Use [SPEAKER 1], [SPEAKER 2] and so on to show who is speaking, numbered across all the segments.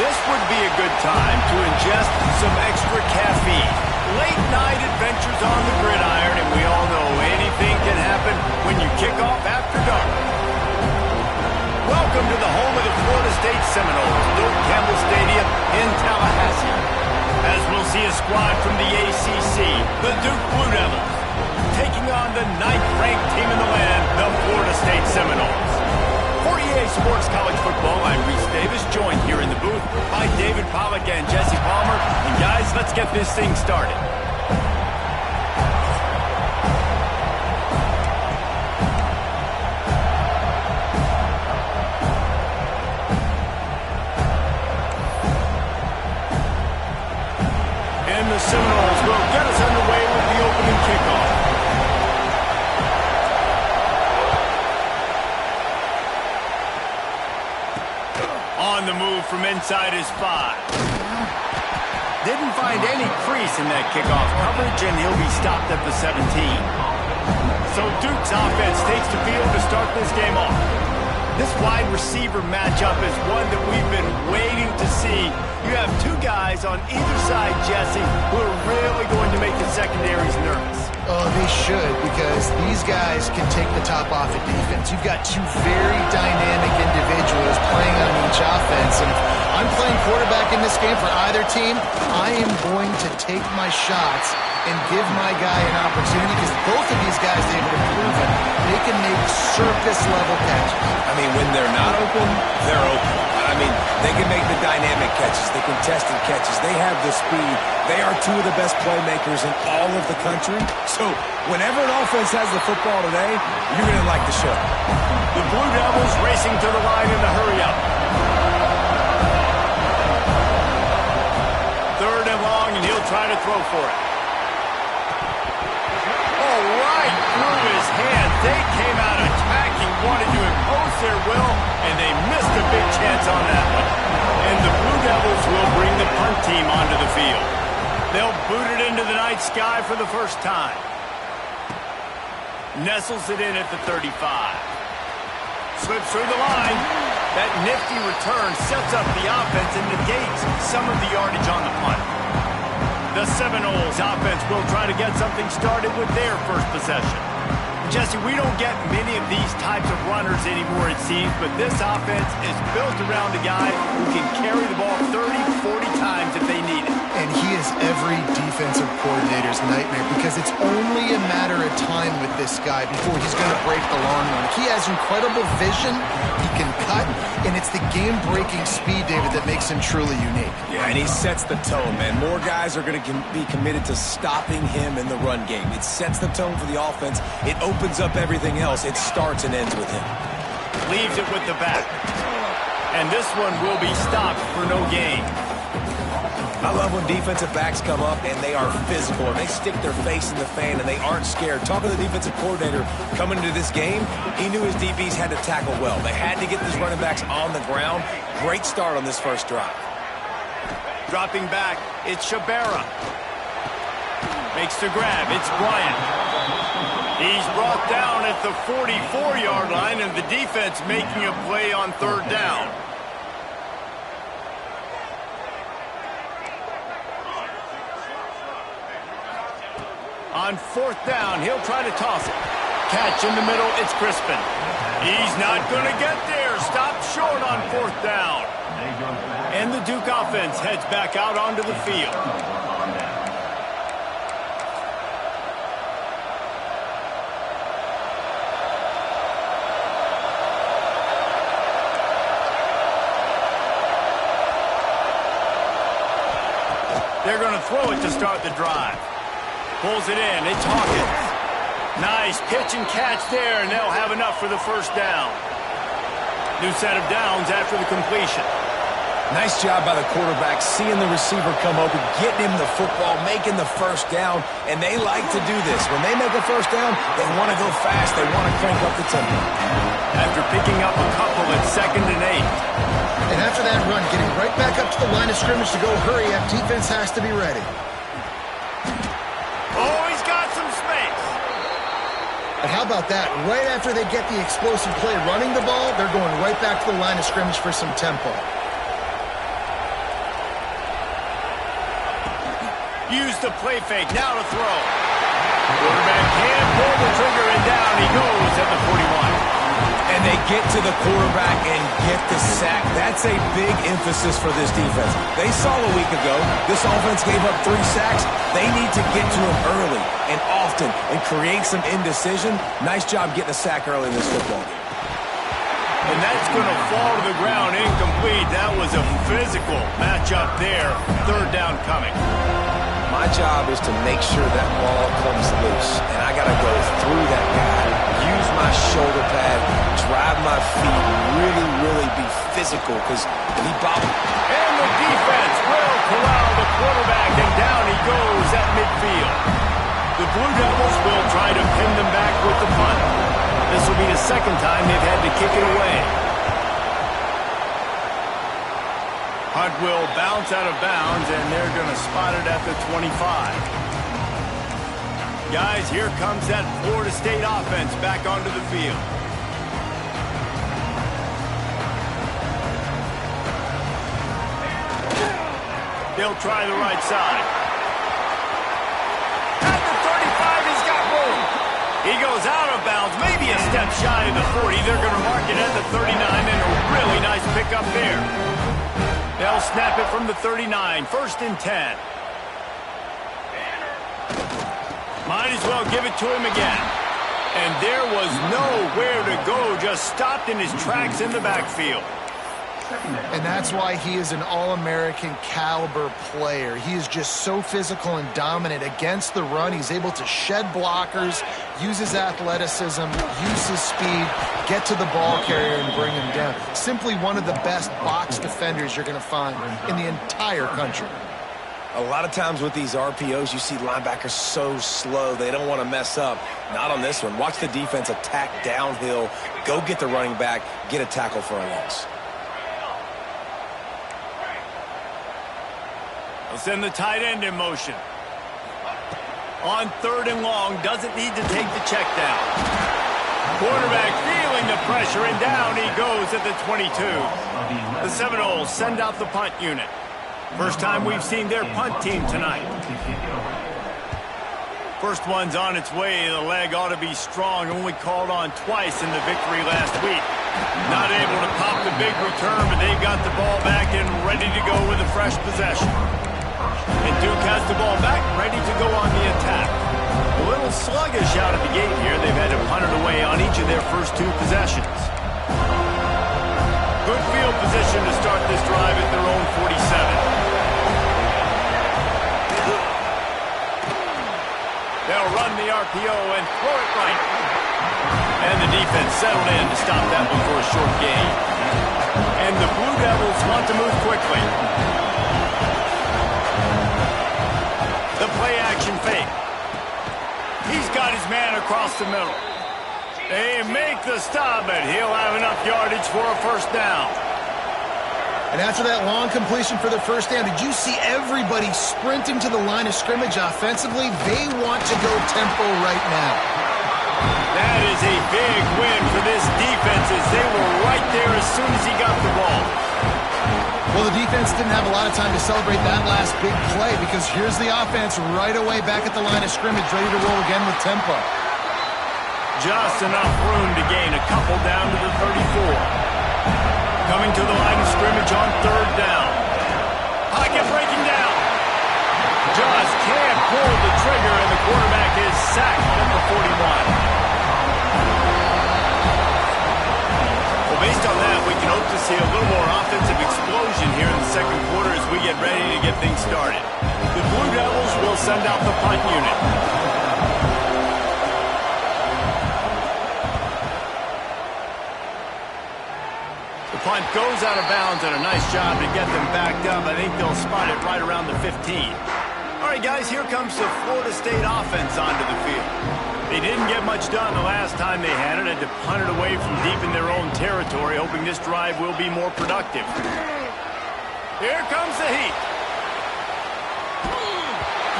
[SPEAKER 1] This would be a good time to ingest some extra caffeine. Late night adventures on the gridiron, and we all know anything can happen when you kick off after dark. Welcome to the home of the Florida State Seminoles, Doak Campbell Stadium in Tallahassee. As we'll see a squad from the ACC, the Duke Blue Devils, taking on the 9th-ranked team in the land, the Florida State Seminoles. For EA Sports College Football, I'm Reese Davis, joined here in the booth by David Pollack and Jesse Palmer. And guys, let's get this thing started. And the Seminoles will get us underway with the opening kickoff. On the move from inside his 5. Didn't find any crease in that kickoff coverage, and he'll be stopped at the 17. So Duke's offense takes the field to start this game off. This wide receiver matchup is one that we've been waiting to see. You have two guys on either side, Jesse, who are really going to make the secondaries nervous.
[SPEAKER 2] Oh, they should, because these guys can take the top off at defense. You've got two very dynamic individuals playing on each offense, and if I'm playing quarterback in this game for either team, I am going to take my shots and give my guy an opportunity, because both of these guys, they've been proven they can make circus-level catches.
[SPEAKER 3] I mean, when they're not open, they're open. I mean, they can make the dynamic catches, the contested catches. They have the speed. They are two of the best playmakers in all of the country. So whenever an offense has the football today, you're going to like the show.
[SPEAKER 1] The Blue Devils racing to the line in the hurry-up. 3rd and long, and he'll try to throw for it. Oh, right through his hands. They came out attacking, wanted to impose their will, and they missed a big chance on that one. And the Blue Devils will bring the punt team onto the field. They'll boot it into the night sky for the first time. Nestles it in at the 35. Slips through the line. That nifty return sets up the offense and negates some of the yardage on the punt. The Seminoles offense will try to get something started with their first possession. Jesse, we don't get many of these types of runners anymore, it seems, but this offense is built around a guy who can carry the ball 30, 40 times if they need it.
[SPEAKER 2] And he is every defensive coordinator's nightmare, because it's only a matter of time with this guy before he's going to break the long run. He has incredible vision, he can cut, and it's the game-breaking speed, David, that makes him truly unique.
[SPEAKER 3] Yeah, and he sets the tone, man. More guys are going to be committed to stopping him in the run game. It sets the tone for the offense. It opens up everything else. It starts and ends with him.
[SPEAKER 1] Leaves it with the back. And this one will be stopped for no gain.
[SPEAKER 3] I love when defensive backs come up and they are physical and they stick their face in the fan and they aren't scared. Talking to the defensive coordinator coming into this game, he knew his DBs had to tackle well. They had to get these running backs on the ground. Great start on this first drive.
[SPEAKER 1] Dropping back, it's Shabera. Makes the grab, it's Bryant. He's brought down at the 44-yard line, and the defense making a play on 3rd down. On 4th down, he'll try to toss it. Catch in the middle, it's Crispin. He's not going to get there. Stopped short on 4th down. And the Duke offense heads back out onto the field. They're going to throw it to start the drive. Pulls it in. It's Hawkins. Nice pitch and catch there, and they'll have enough for the first down. New set of downs after the completion.
[SPEAKER 3] Nice job by the quarterback, seeing the receiver come open, getting him the football, making the first down, and they like to do this. When they make a first down, they want to go fast. They want to crank up the tempo.
[SPEAKER 1] After picking up a couple at 2nd and 8.
[SPEAKER 2] And after that run, getting right back up to the line of scrimmage to go hurry up, defense has to be ready.
[SPEAKER 1] Oh, he's got some space.
[SPEAKER 2] But how about that? Right after they get the explosive play running the ball, they're going right back to the line of scrimmage for some tempo.
[SPEAKER 1] Use the play fake. Now to throw. Quarterback can't pull the trigger, and down he goes at the 41.
[SPEAKER 3] And they get to the quarterback and get the sack. That's a big emphasis for this defense. They saw a week ago this offense gave up 3 sacks. They need to get to him early and often and create some indecision. Nice job getting a sack early in this football game.
[SPEAKER 1] And that's going to fall to the ground incomplete. That was a physical matchup there. 3rd down coming.
[SPEAKER 3] My job is to make sure that ball comes loose, and I got to go through that guy, use my shoulder pad, drive my feet, really be physical, because if he bobbles.
[SPEAKER 1] And the defense will corral the quarterback, and down he goes at midfield. The Blue Devils will try to pin them back with the punt. This will be the 2nd time they've had to kick it away. Hunt will bounce out of bounds, and they're going to spot it at the 25. Guys, here comes that Florida State offense back onto the field. They'll try the right side. At the 35, he's got room. He goes out of bounds, maybe a step shy of the 40. They're going to mark it at the 39, and a really nice pickup there. They'll snap it from the 39. 1st and 10. Might as well give it to him again. And there was nowhere to go. Just stopped in his tracks in the backfield.
[SPEAKER 2] And that's why he is an All-American caliber player. He is just so physical and dominant against the run. He's able to shed blockers, use his athleticism, use his speed, get to the ball carrier and bring him down. Simply one of the best box defenders you're going to find in the entire country.
[SPEAKER 3] A lot of times with these RPOs, you see linebackers so slow, they don't want to mess up. Not on this one. Watch the defense attack downhill, go get the running back, get a tackle for a loss.
[SPEAKER 1] They'll send the tight end in motion. On 3rd and long, doesn't need to take the check down. Quarterback feeling the pressure, and down he goes at the 22. The Seminoles send out the punt unit. First time we've seen their punt team tonight. First one's on its way. The leg ought to be strong. Only called on twice in the victory last week. Not able to pop the big return, but they've got the ball back and ready to go with a fresh possession. And Duke has the ball back, ready to go on the attack. A little sluggish out of the gate here. They've had to punt it away on each of their first 2 possessions. Good field position to start this drive at their own 47. They'll run the RPO and throw it right. And the defense settled in to stop that one for a short gain. And the Blue Devils want to move quickly. The play-action fake. He's got his man across the middle. They make the stop, but he'll have enough yardage for a 1st down.
[SPEAKER 2] And after that long completion for the 1st down, did you see everybody sprinting to the line of scrimmage offensively? They want to go tempo right now.
[SPEAKER 1] That is a big win for this defense, as they were right there as soon as he got the ball.
[SPEAKER 2] Well, the defense didn't have a lot of time to celebrate that last big play, because here's the offense right away back at the line of scrimmage, ready to roll again with tempo.
[SPEAKER 1] Just enough room to gain a couple down to the 34. Coming to the line of scrimmage on 3rd down. Pocket breaking down. Just can't pull the trigger, and the quarterback is sacked at the 41. Well, based on that, we can hope to see a little more offensive explosion here in the 2nd quarter as we get ready to get things started. The Blue Devils will send out the punt unit. The punt goes out of bounds, and a nice job to get them backed up. I think they'll spot it right around the 15. All right, guys, here comes the Florida State offense onto the field. They didn't get much done the last time they had it, had to punt it away from deep in their own territory, hoping this drive will be more productive. Here comes the heat.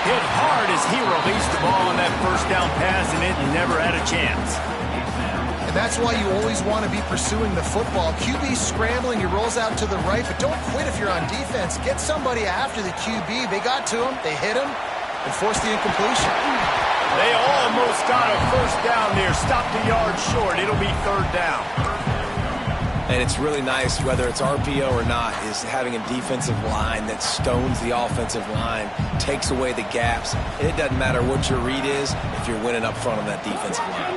[SPEAKER 1] Hit hard as he released the ball on that 1st down pass, and it never had a chance.
[SPEAKER 2] And that's why you always want to be pursuing the football. QB's scrambling, he rolls out to the right, but don't quit if you're on defense. Get somebody after the QB. They got to him, they hit him, and forced the incompletion.
[SPEAKER 1] They almost got a first down there. Stopped a yard short. It'll be third down.
[SPEAKER 3] And it's really nice, whether it's RPO or not, is having a defensive line that stones the offensive line, takes away the gaps. It doesn't matter what your read is if you're winning up front on that defensive line.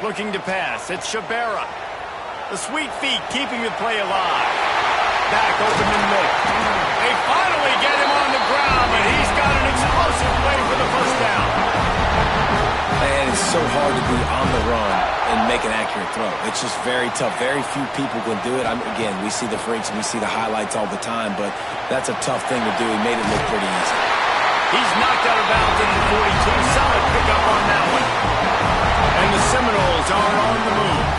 [SPEAKER 1] Looking to pass. It's Shabera. The sweet feet keeping the play alive. Back open in the middle. They finally get him on the ground, and he's got an explosive play for the first down.
[SPEAKER 3] And it's so hard to be on the run and make an accurate throw. It's just very tough. Very few people can do it. Again, we see the freaks and we see the highlights all the time, but that's a tough thing to do. He made it look pretty easy.
[SPEAKER 1] He's knocked out of bounds at the 42. Solid pickup on that one. And the Seminoles are on the move.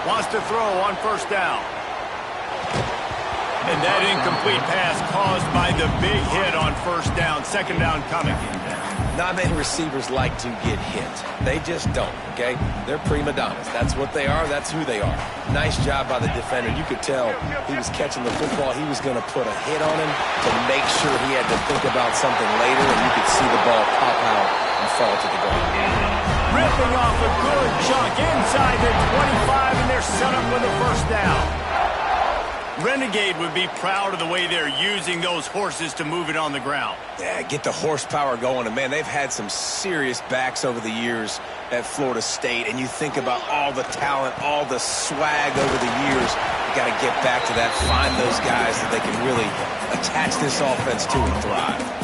[SPEAKER 1] Wants to throw on first down. And that incomplete pass caused by the big hit on first down. Second down coming.
[SPEAKER 3] Not many receivers like to get hit. They just don't, okay? They're prima donnas. That's what they are. That's who they are. Nice job by the defender. You could tell he was catching the football. He was going to put a hit on him to make sure he had to think about something later, and you could see the ball pop out and fall to the ground.
[SPEAKER 1] Ripping off a good chunk inside the 25, and they're set up with a first down. Renegade would be proud of the way they're using those horses to move it on the ground.
[SPEAKER 3] Yeah, get the horsepower going. And, man, they've had some serious backs over the years at Florida State. And you think about all the talent, all the swag over the years. You got to get back to that, find those guys that they can really attach this offense to and thrive.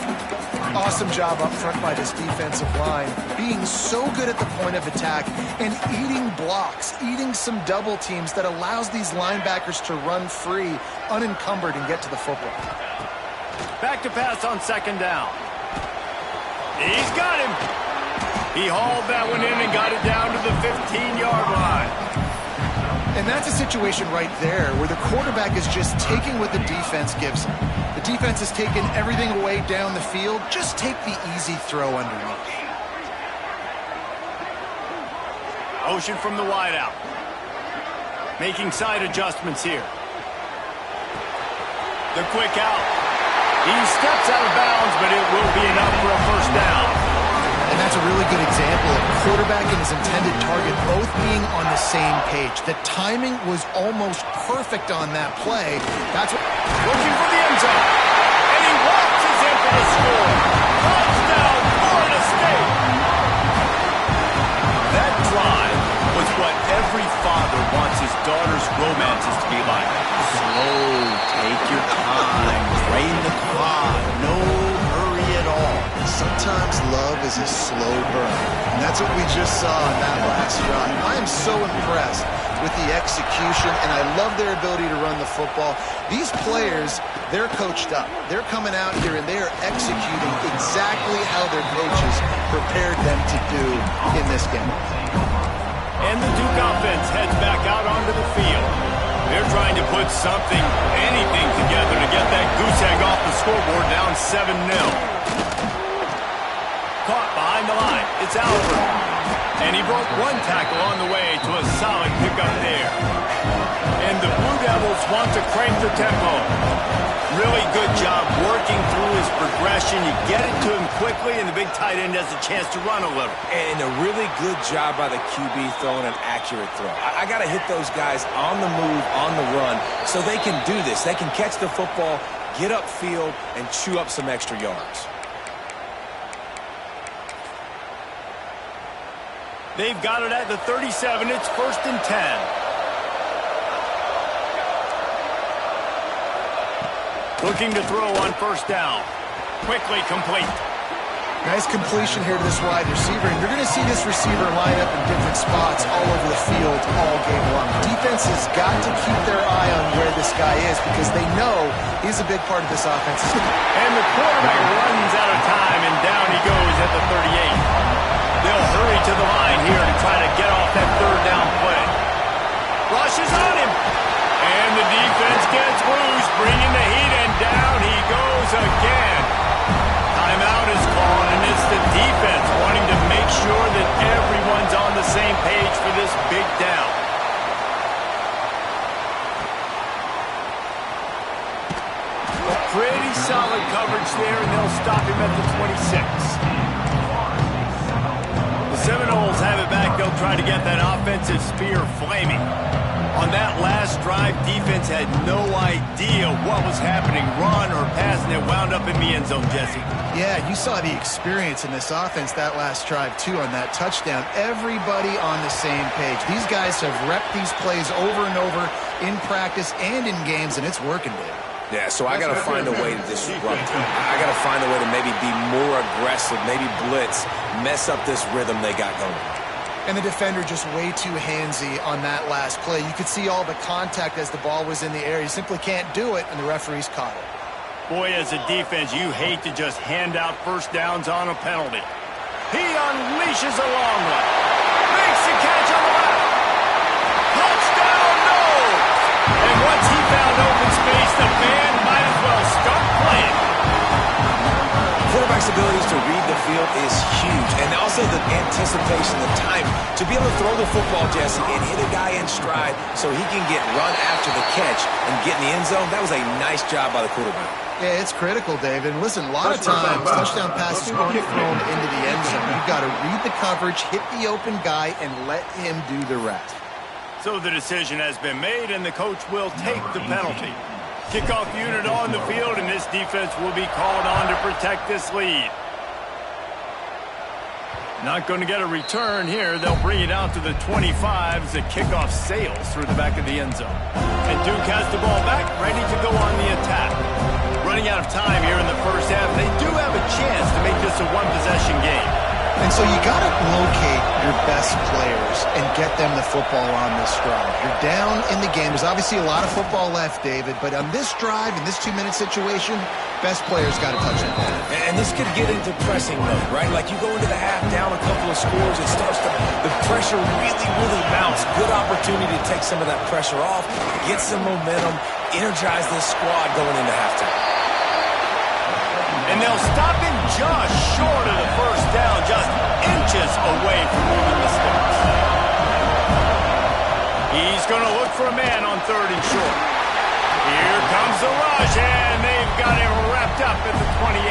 [SPEAKER 2] Awesome job up front by this defensive line, being so good at the point of attack and eating blocks, eating some double teams that allows these linebackers to run free, unencumbered, and get to the football.
[SPEAKER 1] Back to pass on second down. He's got him. He hauled that one in and got it down to the 15-yard line.
[SPEAKER 2] And that's a situation right there where the quarterback is just taking what the defense gives him. The defense is taking everything away down the field. Just take the easy throw underneath.
[SPEAKER 1] Motion from the wideout. Making side adjustments here. The quick out. He steps out of bounds, but it will be enough for a first down.
[SPEAKER 2] And that's a really good example of the quarterback and his intended target both being on the same page. The timing was almost perfect on that play. That's what...
[SPEAKER 1] Looking for the end zone. And he waltzes in for the score. Touchdown, Florida State. That drive was what every father wants his daughter's romances to be like. Slow, take your time, drain the clock, no hurry at all.
[SPEAKER 2] Sometimes love is a slow burn, and that's what we just saw in that last drive. I am so impressed with the execution, and I love their ability to run the football. These players, they're coached up. They're coming out here, and they are executing exactly how their coaches prepared them to do in this game.
[SPEAKER 1] And the Duke offense heads back out onto the field. They're trying to put something, anything together to get that goose egg off the scoreboard down 7-0. Caught behind the line. It's Albert. And he broke one tackle on the way to a solid pickup there. And the Blue Devils want to crank the tempo. Really good job working through his progression. You get it to him quickly, and the big tight end has a chance to run a little.
[SPEAKER 3] And a really good job by the QB throwing an accurate throw. I got to hit those guys on the move, on the run, so they can do this. They can catch the football, get upfield, and chew up some extra yards.
[SPEAKER 1] They've got it at the 37. It's 1st and 10. Looking to throw on first down. Quickly complete.
[SPEAKER 2] Nice completion here to this wide receiver, and you're going to see this receiver line up in different spots all over the field all game long. Defense has got to keep their eye on where this guy is because they know he's a big part of this offense.
[SPEAKER 1] And the quarterback runs out of time, and down he goes at the 38. They'll hurry to the line here to try to get off that third down play. Rushes on him. And the defense gets loose, bringing the heat, and down he goes again. Timeout is called, and it's the defense wanting to make sure that everyone's on the same page for this big down. Pretty solid coverage there, and they'll stop him at the 26. The Seminoles have it back. They'll try to get that offensive spear flaming. On that last drive, defense had no idea what was happening. Run or pass, and it wound up in the end zone, Jesse.
[SPEAKER 2] Yeah, you saw the experience in this offense that last drive, too, on that touchdown. Everybody on the same page. These guys have repped these plays over and over in practice and in games, and it's working, Dave.
[SPEAKER 3] Yeah, so I got to find a way to disrupt him. I got to find a way to maybe be more aggressive, maybe blitz, mess up this rhythm they got going.
[SPEAKER 2] And the defender just way too handsy on that last play. You could see all the contact as the ball was in the air. You simply can't do it, and the referees caught it.
[SPEAKER 1] Boy, as a defense, you hate to just hand out first downs on a penalty. He unleashes a long one. Makes the catch on the left. Touchdown, no! And once he found open space, the band might as well start playing.
[SPEAKER 3] Quarterback's abilities to read the field is huge, and also the anticipation, the time to be able to throw the football, Jesse, and hit a guy in stride so he can get run after the catch and get in the end zone. That was a nice job by the quarterback.
[SPEAKER 2] Yeah, it's critical, David. Listen, a lot of times, touchdown passes aren't thrown into the end zone. You've got to read the coverage, hit the open guy, and let him do the rest.
[SPEAKER 1] So the decision has been made, and the coach will take the penalty. Kickoff unit on the field, and this defense will be called on to protect this lead. Not going to get a return here. They'll bring it out to the 25 as the kickoff sails through the back of the end zone. And Duke has the ball back, ready to go on the attack. Running out of time here in the first half. They do have a chance to make this a one-possession game.
[SPEAKER 2] And so you got to locate your best players and get them the football on this drive. You're down in the game. There's obviously a lot of football left, David, but on this drive, in this 2-minute situation, best players got to touch it.
[SPEAKER 3] And this could get into pressing mode, right? Like you go into the half down a couple of scores, it starts to, the pressure really mounts. Good opportunity to take some of that pressure off, get some momentum, energize this squad going into halftime.
[SPEAKER 1] And they'll stop him just short of the first down, just inches away from moving the sticks. He's going to look for a man on 3rd and short. Here comes the rush, and they've got him wrapped up at the 28.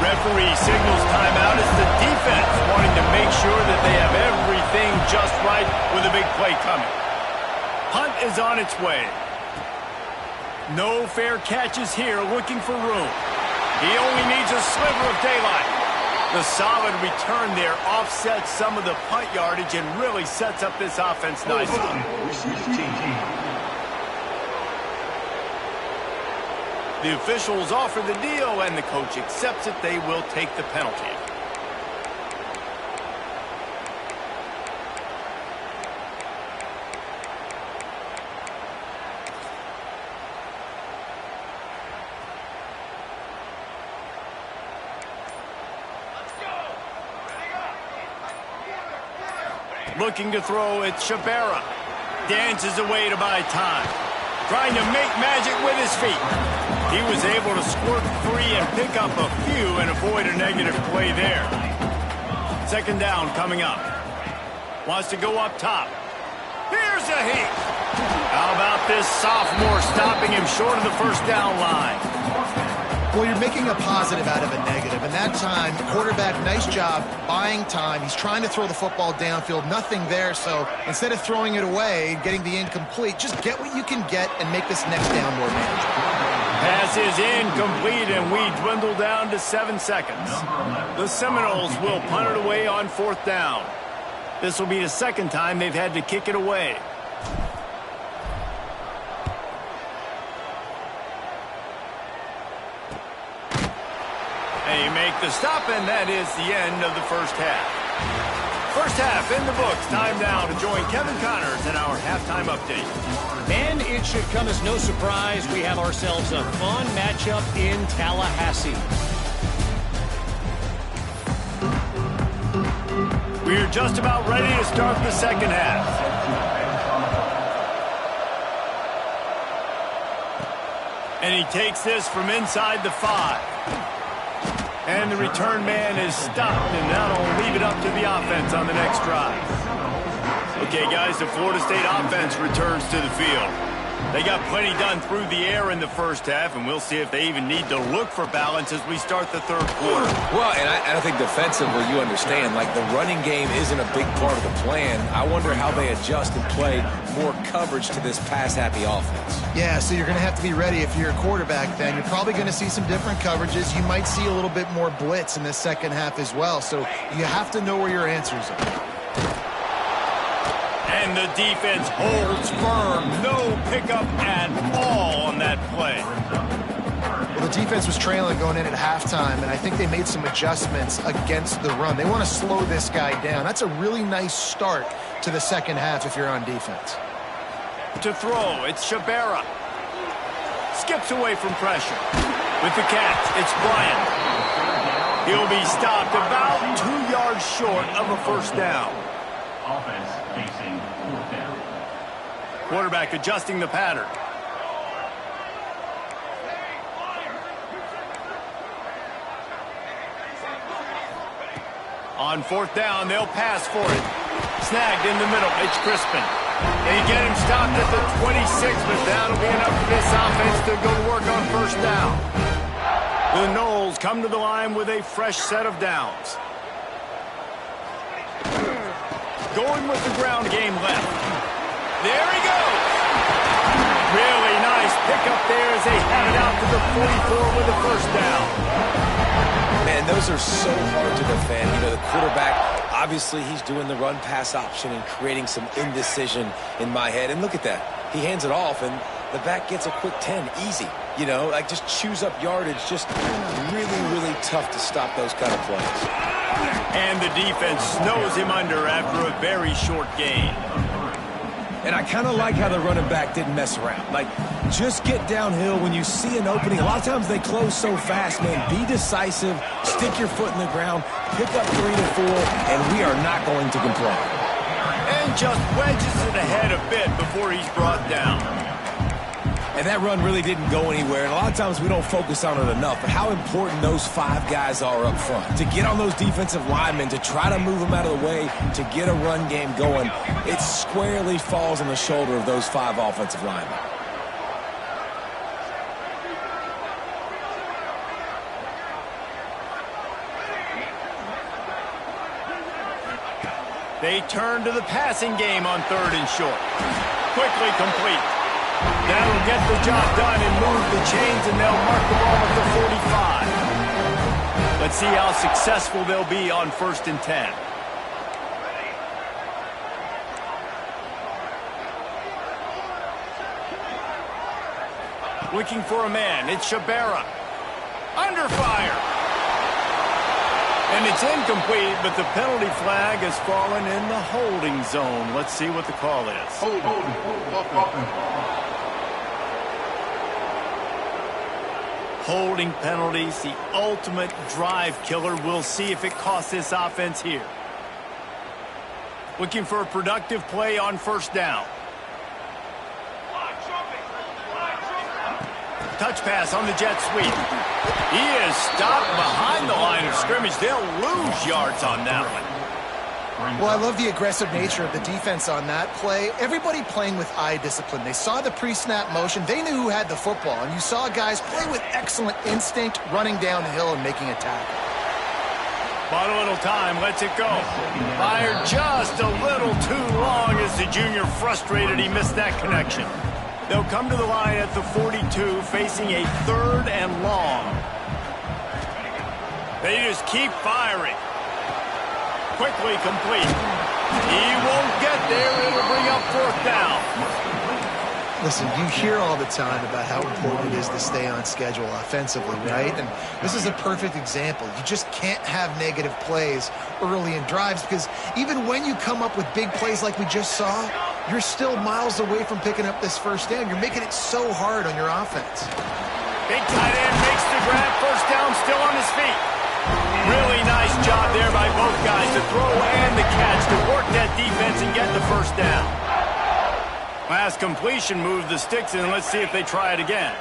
[SPEAKER 1] Referee signals timeout as the defense wanting to make sure that they have everything just right with a big play coming. Punt is on its way. No fair catches here, looking for room. He only needs a sliver of daylight. The solid return there offsets some of the punt yardage and really sets up this offense nicely. The officials offer the deal, and the coach accepts it. They will take the penalty. Looking to throw, it's Shabera. Dances away to buy time. Trying to make magic with his feet. He was able to squirt free and pick up a few and avoid a negative play there. 2nd down coming up. Wants to go up top. Here's a heat. How about this sophomore stopping him short of the first down line?
[SPEAKER 2] Well, you're making a positive out of a negative, and that time, quarterback, nice job buying time. He's trying to throw the football downfield, nothing there, so instead of throwing it away, getting the incomplete, just get what you can get and make this next down more manageable.
[SPEAKER 1] Pass is incomplete, and we dwindle down to 7 seconds. The Seminoles will punt it away on 4th down. This will be the 2nd time they've had to kick it away. They make the stop, and that is the end of the first half. First half in the books. Time now to join Kevin Connors in our halftime update.
[SPEAKER 4] And it should come as no surprise, we have ourselves a fun matchup in Tallahassee.
[SPEAKER 1] We're just about ready to start the 2nd half. And he takes this from inside the 5. And the return man is stopped, and that'll leave it up to the offense on the next drive. Okay, guys, the Florida State offense returns to the field. They got plenty done through the air in the first half, and we'll see if they even need to look for balance as we start the third quarter.
[SPEAKER 3] Well, and I think defensively, you understand, like the running game isn't a big part of the plan. I wonder how they adjust and play more coverage to this pass-happy offense.
[SPEAKER 2] Yeah, so you're going to have to be ready if you're a quarterback then. You're probably going to see some different coverages. You might see a little bit more blitz in the second half as well, so you have to know where your answers are.
[SPEAKER 1] And the defense holds firm. No pickup at all on that play.
[SPEAKER 2] Well, the defense was trailing going in at halftime, and I think they made some adjustments against the run. They want to slow this guy down. That's a really nice start to the second half if you're on defense.
[SPEAKER 1] To throw, it's Shabera. Skips away from pressure. With the catch, it's Bryant. He'll be stopped about 2 yards short of a first down.
[SPEAKER 5] Offense facing fourth down.
[SPEAKER 1] Quarterback adjusting the pattern. On fourth down, they'll pass for it. Snagged in the middle, it's Crispin. They get him stopped at the 26, but that'll be enough for this offense to go to work on first down. The Noles come to the line with a fresh set of downs. Going with the ground game left. There he goes. Really nice pickup there as they have it out to the 44 with a first down.
[SPEAKER 3] Man, those are so hard to defend. You know, the quarterback, obviously he's doing the run-pass option and creating some indecision in my head. And look at that. He hands it off, and the back gets a quick 10. Easy. You know, like just chews up yardage. Just really, really tough to stop those kind of plays.
[SPEAKER 1] And the defense snows him under after a very short gain.
[SPEAKER 3] And I kind of like how the running back didn't mess around. Like, just get downhill when you see an opening. A lot of times they close so fast, man. Be decisive, stick your foot in the ground, pick up 3 to 4, and we are not going to complain.
[SPEAKER 1] And just wedges it ahead a bit before he's brought down.
[SPEAKER 3] And that run really didn't go anywhere. And a lot of times we don't focus on it enough. But how important those 5 guys are up front. To get on those defensive linemen, to try to move them out of the way, to get a run game going, it squarely falls on the shoulder of those 5 offensive linemen.
[SPEAKER 1] They turn to the passing game on 3rd and short. Quickly complete. That'll get the job done and move the chains, and they'll mark the ball at the 45. Let's see how successful they'll be on 1st and 10. Looking for a man. It's Shabera. Under fire. And it's incomplete, but the penalty flag has fallen in the holding zone. Let's see what the call is. Holding penalties, the ultimate drive killer. We'll see if it costs this offense here. Looking for a productive play on 1st down. Touch pass on the jet sweep. He is stopped behind the line of scrimmage. They'll lose yards on that one.
[SPEAKER 2] Well, I love the aggressive nature of the defense on that play. Everybody playing with eye discipline. They saw the pre-snap motion. They knew who had the football. And you saw guys play with excellent instinct, running down the hill and making a tackle.
[SPEAKER 1] Bought a little time, lets it go. Fired just a little too long as the junior frustrated he missed that connection. They'll come to the line at the 42, facing a 3rd and long. They just keep firing. Quickly complete. He won't get there. It'll bring up 4th down.
[SPEAKER 2] Listen, you hear all the time about how important it is to stay on schedule offensively, right? And this is a perfect example. You just can't have negative plays early in drives because even when you come up with big plays like we just saw, you're still miles away from picking up this 1st down. You're making it so hard on your offense.
[SPEAKER 1] Big tight end makes the grab. 1st down, still on his feet. Really nice job there by both guys to throw and the catch to work that defense and get the 1st down. Last completion moved the sticks in. Let's see if they try it again.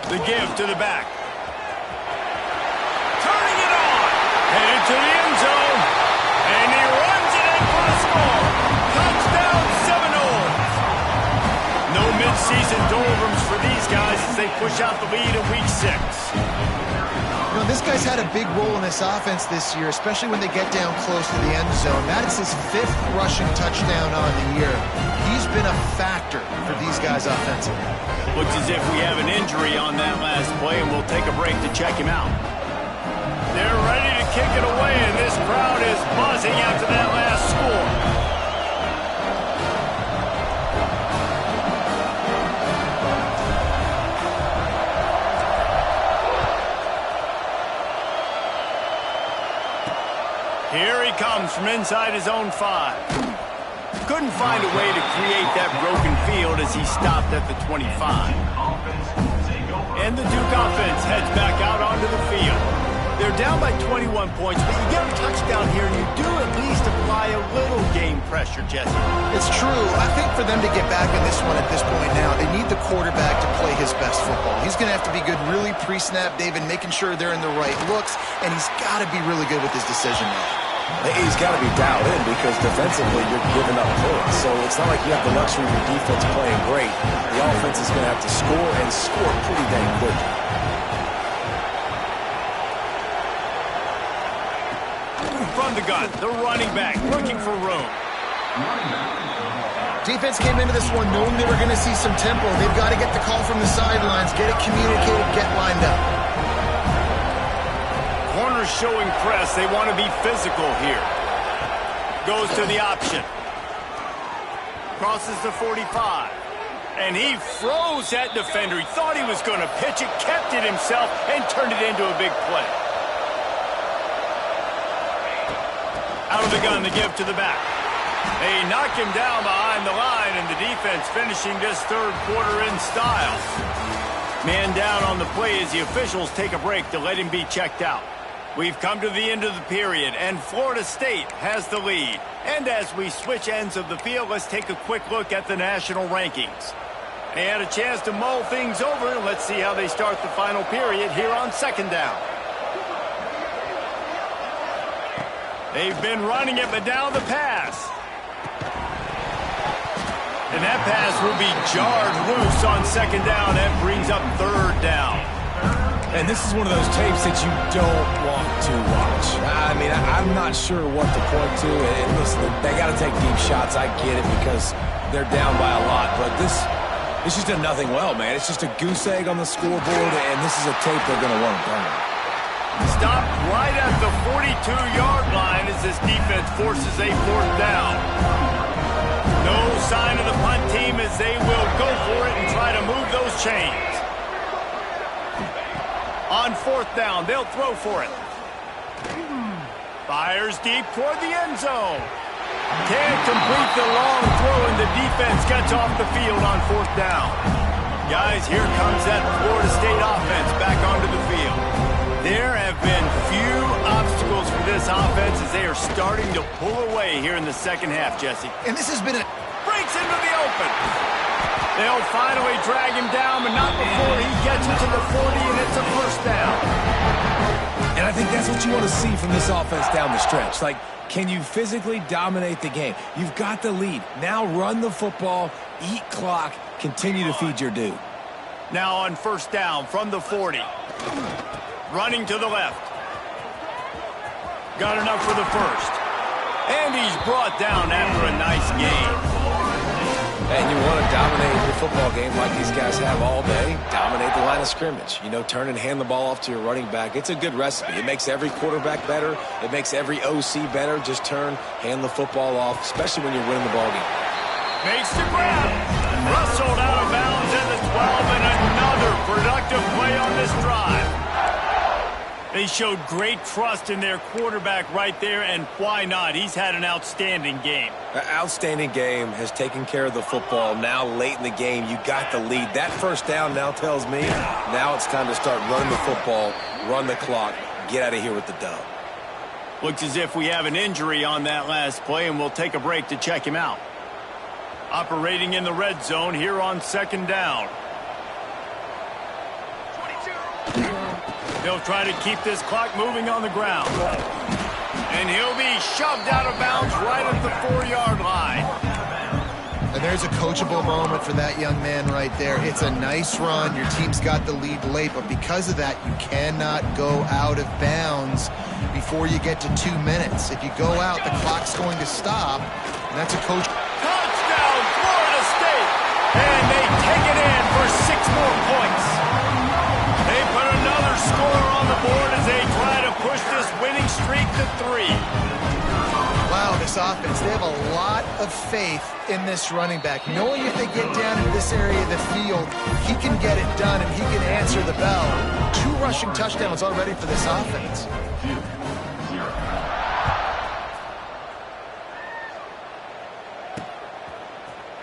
[SPEAKER 1] The give to the back. Turning it on. Headed to the end zone. And he runs it in for the score. Touchdown, Season doldrums for these guys as they push out the lead in Week 6.
[SPEAKER 2] You know, this guy's had a big role in this offense this year, especially when they get down close to the end zone. That is his 5th rushing touchdown on the year. He's been a factor for these guys offensively.
[SPEAKER 1] Looks as if we have an injury on that last play, and we'll take a break to check him out. They're ready to kick it away, and this crowd is buzzing after that last score. Here he comes from inside his own 5. Couldn't find a way to create that broken field as he stopped at the 25. And the Duke offense heads back out onto the field. They're down by 21 points, but you get a touchdown here, and you do at least apply a little game pressure, Jesse.
[SPEAKER 2] It's true. I think for them to get back in this one at this point now, they need the quarterback to play his best football. He's going to have to be good really pre-snap, David, making sure they're in the right looks, and he's got to be really good with his decision making.
[SPEAKER 3] He's got to be dialed in because defensively you're giving up points. So it's not like you have the luxury of your defense playing great. The offense is going to have to score and score pretty dang quick.
[SPEAKER 1] From the gun, the running back looking for room.
[SPEAKER 2] Defense came into this one knowing they were going to see some tempo. They've got to get the call from the sidelines, get it communicated, get lined up.
[SPEAKER 1] Corners showing press. They want to be physical here. Goes to the option. Crosses the 45. And he froze that defender. He thought he was going to pitch it, kept it himself, and turned it into a big play. Out of the gun to give to the back. They knock him down behind the line, and the defense finishing this third quarter in style. Man down on the play as the officials take a break to let him be checked out. We've come to the end of the period, and Florida State has the lead. And as we switch ends of the field, let's take a quick look at the national rankings. They had a chance to mull things over. Let's see how they start the final period here on second down. They've been running it, but now the pass. And that pass will be jarred loose on second down. That brings up third down.
[SPEAKER 3] And this is one of those tapes that you don't want to watch. I mean, I'm not sure what to point to. And listen, they got to take deep shots. I get it because they're down by a lot. But this just a nothing well, man. It's just a goose egg on the scoreboard, and this is a tape they're going to want to burn.
[SPEAKER 1] Stopped right at the 42-yard line as this defense forces a fourth down. No sign of the punt team as they will go for it and try to move those chains. On fourth down, they'll throw for it. Fires deep toward the end zone. Can't complete the long throw, and the defense gets off the field on fourth down. Guys, here comes that Florida State offense back onto the field. There have been few obstacles for this offense as they are starting to pull away here in the second half, Jesse.
[SPEAKER 2] And this has been a...
[SPEAKER 1] Breaks into the open. They'll finally drag him down, but not before he gets it to the 40, and it's a first down.
[SPEAKER 3] And I think that's what you want to see from this offense down the stretch. Like, can you physically dominate the game? You've got the lead. Now run the football, eat clock, continue to feed your dude.
[SPEAKER 1] Now on first down from the 40. Running to the left. Got enough for the first. And he's brought down after a nice game.
[SPEAKER 3] And you want to dominate the football game like these guys have all day. Dominate the line of scrimmage. You know, turn and hand the ball off to your running back. It's a good recipe. It makes every quarterback better. It makes every OC better. Just turn, hand the football off, especially when you're winning the ball game.
[SPEAKER 1] Makes the grab. Rustled out of bounds at the 12, and another productive play on this drive. They showed great trust in their quarterback right there, and why not? He's had an outstanding game.
[SPEAKER 3] An outstanding game, has taken care of the football. Now late in the game, you got the lead. That first down now tells me now it's time to start running the football, run the clock, get out of here with the dub.
[SPEAKER 1] Looks as if we have an injury on that last play, and we'll take a break to check him out. Operating in the red zone here on second down. They'll try to keep this clock moving on the ground. And he'll be shoved out of bounds right at the 4-yard line.
[SPEAKER 2] And there's a coachable moment for that young man right there. It's a nice run. Your team's got the lead late, but because of that, you cannot go out of bounds before you get to 2 minutes. If you go out, the clock's going to stop, and that's a coach.
[SPEAKER 1] Touchdown, Florida State! And they take it in for 6 more points. They put another score on the board as they try to push this winning streak to 3.
[SPEAKER 2] Wow, this offense, they have a lot of faith in this running back. Knowing if they get down into this area of the field, he can get it done and he can answer the bell. 2 rushing touchdowns already for this offense.
[SPEAKER 5] 2-0.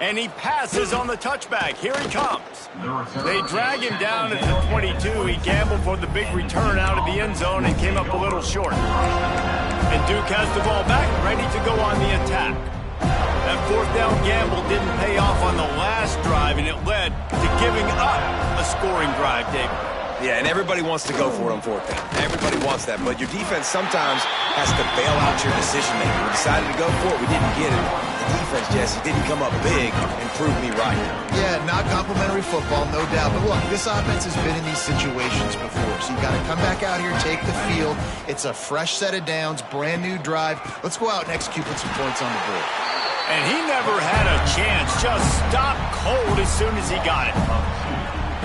[SPEAKER 1] And he passes on the touchback. Here he comes. They drag him down at the 22. He gambled for the big return out of the end zone and came up a little short. And Duke has the ball back, ready to go on the attack. That 4th down gamble didn't pay off on the last drive, and it led to giving up a scoring drive, David.
[SPEAKER 3] Yeah, and everybody wants to go for it on 4th down. Everybody wants that, but your defense sometimes has to bail out your decision-making. We decided to go for it. We didn't get it. The defense, Jesse, didn't come up big and prove me right.
[SPEAKER 2] Yeah, not complimentary football, no doubt. But look, this offense has been in these situations before, so you got to come back out here, take the field. It's a fresh set of downs, brand new drive. Let's go out and execute with some points on the board.
[SPEAKER 1] And he never had a chance, just stopped cold as soon as he got it.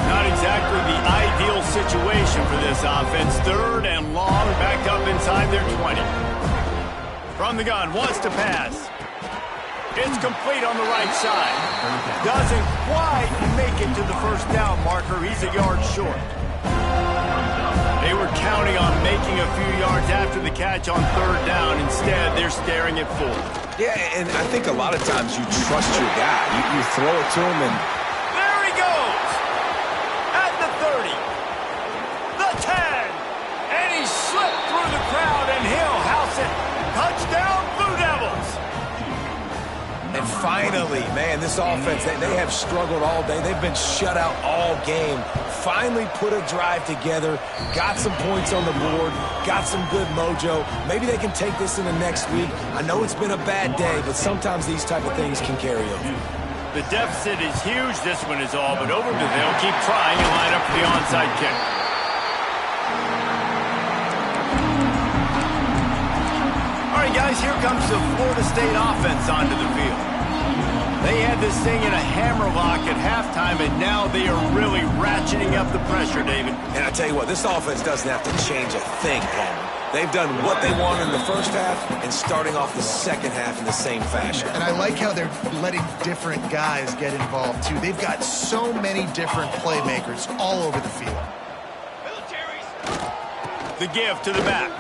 [SPEAKER 1] Not exactly the ideal situation for this offense. 3rd and long, backed up inside their 20. From the gun, wants to pass. It's complete on the right side. Doesn't quite make it to the 1st down marker. He's a yard short. They were counting on making a few yards after the catch on 3rd down. Instead, they're staring at 4th.
[SPEAKER 3] Yeah, and I think a lot of times you trust your guy. You throw it to him and...
[SPEAKER 1] There he goes! At the 30. The 10. And he slipped through the crowd and he'll house it. Touchdown, Blue Devils!
[SPEAKER 3] And finally, man, this offense, they have struggled all day. They've been shut out all game. Finally put a drive together, got some points on the board, got some good mojo. Maybe they can take this in the next week. I know it's been a bad day, but sometimes these type of things can carry over.
[SPEAKER 1] The deficit is huge. This one is all but over, but they'll keep trying and line up for the onside kick. All right, guys, here comes the Florida State offense onto the field. They had this thing in a hammerlock at halftime, and now they are really ratcheting up the pressure, David.
[SPEAKER 3] And I tell you what, this offense doesn't have to change a thing, Palmer. They've done what they wanted in the 1st half and starting off the 2nd half in the same fashion.
[SPEAKER 2] And I like how they're letting different guys get involved, too. They've got so many different playmakers all over the field.
[SPEAKER 1] The give to the back.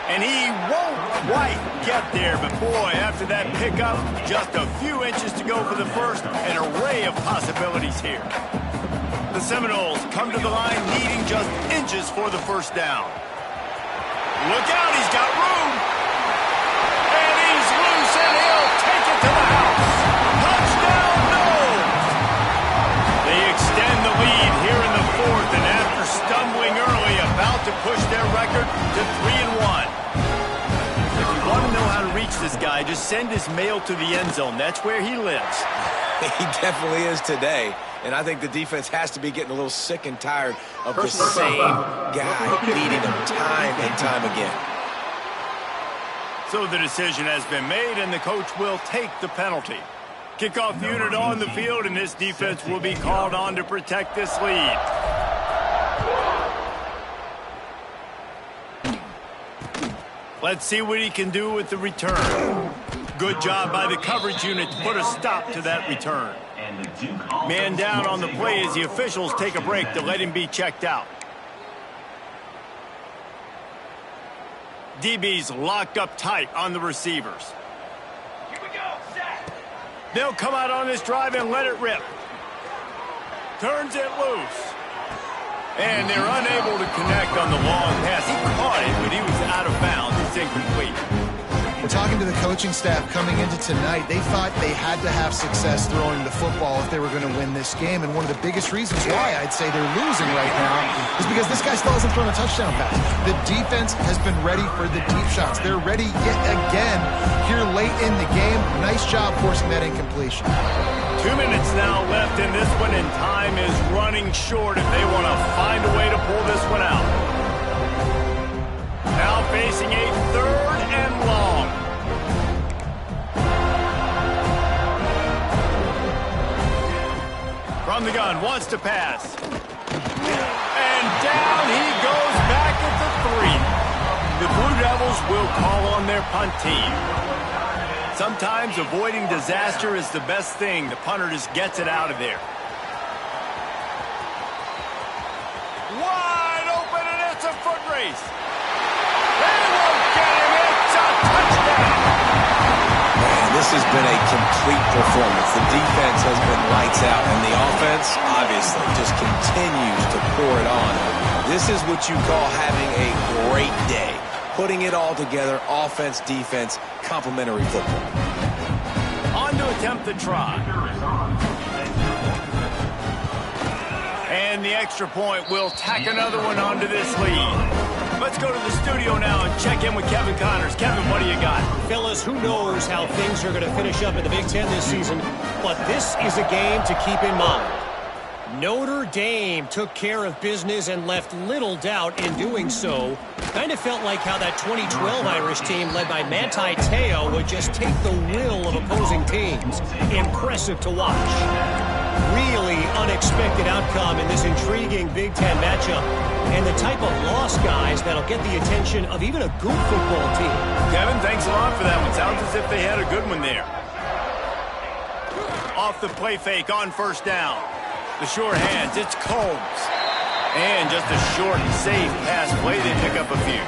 [SPEAKER 1] And he won't quite get there, but boy, after that pickup, just a few inches to go for the first, an array of possibilities here. The Seminoles come to the line needing just inches for the 1st down. Look out, he's got room. And he's loose, and he'll take it to the house. Touchdown, Noles! They extend the lead here in the 4th, and after stumbling early, about to push their record to 3-1. If you want to know how to reach this guy, just send his mail to the end zone. That's where he lives.
[SPEAKER 3] He definitely is today. And I think the defense has to be getting a little sick and tired of the same guy beating them time and time again.
[SPEAKER 1] So the decision has been made, and the coach will take the penalty. Kickoff unit on the field, and this defense will be called on to protect this lead. Let's see what he can do with the return. Good job by the coverage unit to put a stop to that return. Man down on the play as the officials take a break to let him be checked out. DB's locked up tight on the receivers. Here we go, set. They'll come out on this drive and let it rip. Turns it loose. And they're unable to connect on the long pass. He caught it, but he was out of bounds. It's incomplete.
[SPEAKER 2] We're talking to the coaching staff coming into tonight. They thought they had to have success throwing the football if they were going to win this game. And one of the biggest reasons why I'd say they're losing right now is because this guy still hasn't thrown a touchdown pass. The defense has been ready for the deep shots. They're ready yet again here late in the game. Nice job forcing that incompletion.
[SPEAKER 1] 2 minutes now left in this one, and time is running short if they want to find a way to pull this one out. Now facing a 3rd and long. From the gun, wants to pass. And down he goes back at the 3. The Blue Devils will call on their punt team. Sometimes avoiding disaster is the best thing. The punter just gets it out of there. Wide open, and it's a foot race. They won't get him. It's a touchdown.
[SPEAKER 3] Man, this has been a complete performance. The defense has been lights out, and the offense, obviously, just continues to pour it on. This is what you call having a great day. Putting it all together, offense, defense, complementary football.
[SPEAKER 1] On to attempt the try. And the extra point will tack another one onto this lead. Let's go to the studio now and check in with Kevin Connors. Kevin, what do you got?
[SPEAKER 4] Fellas, who knows how things are going to finish up in the Big Ten this season, but this is a game to keep in mind. Notre Dame took care of business and left little doubt in doing so. Kind of felt like how that 2012 Irish team led by Manti Te'o would just take the will of opposing teams. Impressive to watch. Really unexpected outcome in this intriguing Big Ten matchup. And the type of loss, guys, that'll get the attention of even a good football team.
[SPEAKER 1] Kevin, thanks a lot for that one. Sounds as if they had a good one there. Off the play fake on 1st down. The short hands, it's Combs. And just a short and safe pass play, they pick up a few.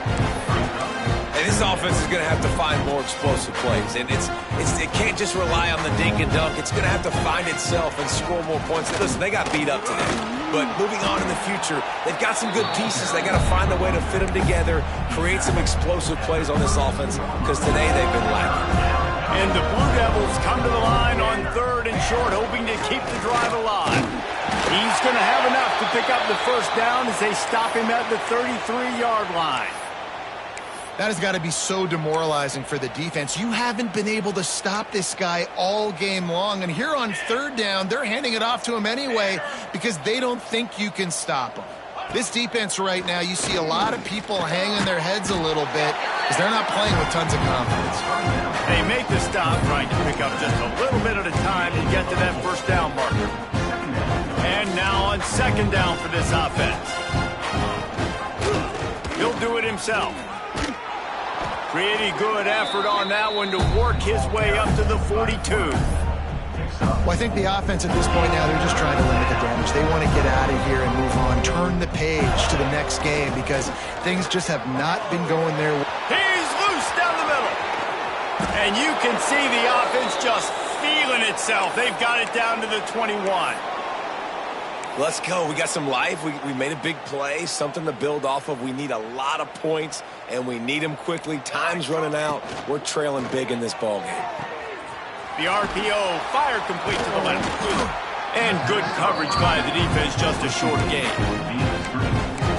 [SPEAKER 3] And this offense is going to have to find more explosive plays. And it can't just rely on the dink and dunk. It's going to have to find itself and score more points. Listen, they got beat up today. But moving on in the future, they've got some good pieces. They got to find a way to fit them together, create some explosive plays on this offense, because today they've been lacking.
[SPEAKER 1] And the Blue Devils come to the line on 3rd and short, hoping to keep the drive alive. He's going to have enough to pick up the 1st down as they stop him at the 33-yard line.
[SPEAKER 2] That has got to be so demoralizing for the defense. You haven't been able to stop this guy all game long. And here on 3rd down, they're handing it off to him anyway because they don't think you can stop him. This defense right now, you see a lot of people hanging their heads a little bit because they're not playing with tons of confidence.
[SPEAKER 1] They make the stop, trying to pick up just a little bit at a time to get to that 1st down marker. And now on 2nd down for this offense. He'll do it himself. Pretty good effort on that one to work his way up to the 42.
[SPEAKER 2] Well, I think the offense at this point now, they're just trying to limit the damage. They want to get out of here and move on, turn the page to the next game because things just have not been going their way.
[SPEAKER 1] He's loose down the middle. And you can see the offense just feeling itself. They've got it down to the 21.
[SPEAKER 3] Let's go. We got some life. We made a big play, something to build off of. We need a lot of points, and we need them quickly. Time's running out. We're trailing big in this ballgame.
[SPEAKER 1] The RPO fired complete to the left. And good coverage by the defense, just a short gain.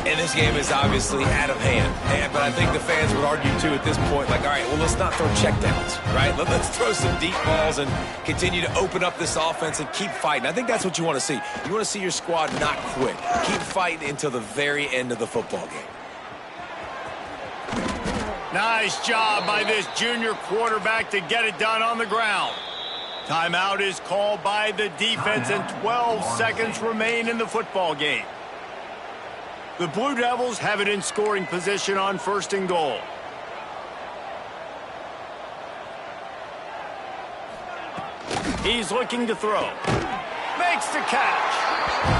[SPEAKER 3] And this game is obviously out of hand. But I think the fans would argue, too, at this point, like, all right, well, let's not throw checkdowns, right? Let's throw some deep balls and continue to open up this offense and keep fighting. I think that's what you want to see. You want to see your squad not quit. Keep fighting until the very end of the football game.
[SPEAKER 1] Nice job by this junior quarterback to get it done on the ground. Timeout is called by the defense, and 12 seconds remain in the football game. The Blue Devils have it in scoring position on 1st and goal. He's looking to throw. Makes the catch.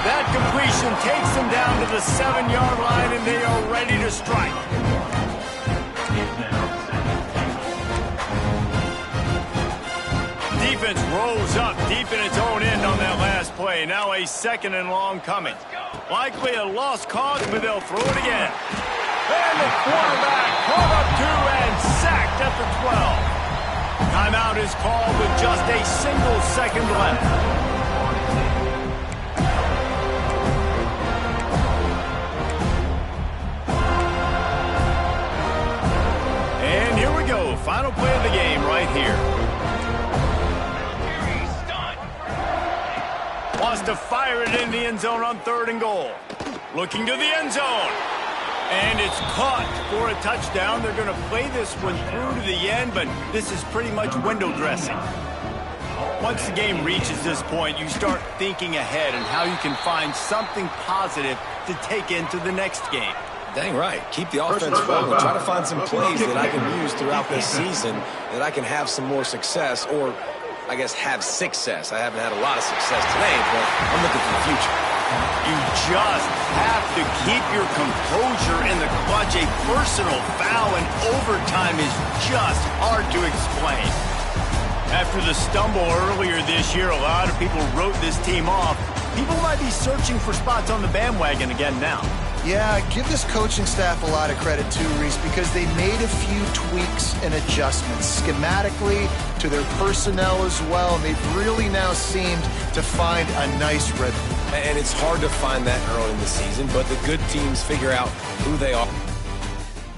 [SPEAKER 1] That completion takes him down to the 7-yard line, and they are ready to strike. Defense rose up deep in its own end on that last play. Now a 2nd and long coming. Likely a lost cause, but they'll throw it again. And the quarterback caught up to and sacked at the 12. Timeout is called with just a single second left. And here we go. Final play of the game right here. Wants to fire it in the end zone on 3rd and goal. Looking to the end zone. And it's caught for a touchdown. They're going to play this one through to the end, but this is pretty much window dressing. Once the game reaches this point, you start thinking ahead and how you can find something positive to take into the next game.
[SPEAKER 3] Dang right. Keep the offense rolling. Try to find some plays that I can use throughout this season that I can have some more success, or I guess have success. I haven't had a lot of success today, but I'm looking for the future.
[SPEAKER 1] You just have to keep your composure in the clutch. A personal foul in overtime is just hard to explain. After the stumble earlier this year, a lot of people wrote this team off. People might be searching for spots on the bandwagon again now.
[SPEAKER 2] Yeah, give this coaching staff a lot of credit too, Reese, because they made a few tweaks and adjustments schematically to their personnel as well, and they've really now seemed to find a nice rhythm.
[SPEAKER 3] And it's hard to find that early in the season, but the good teams figure out who they are.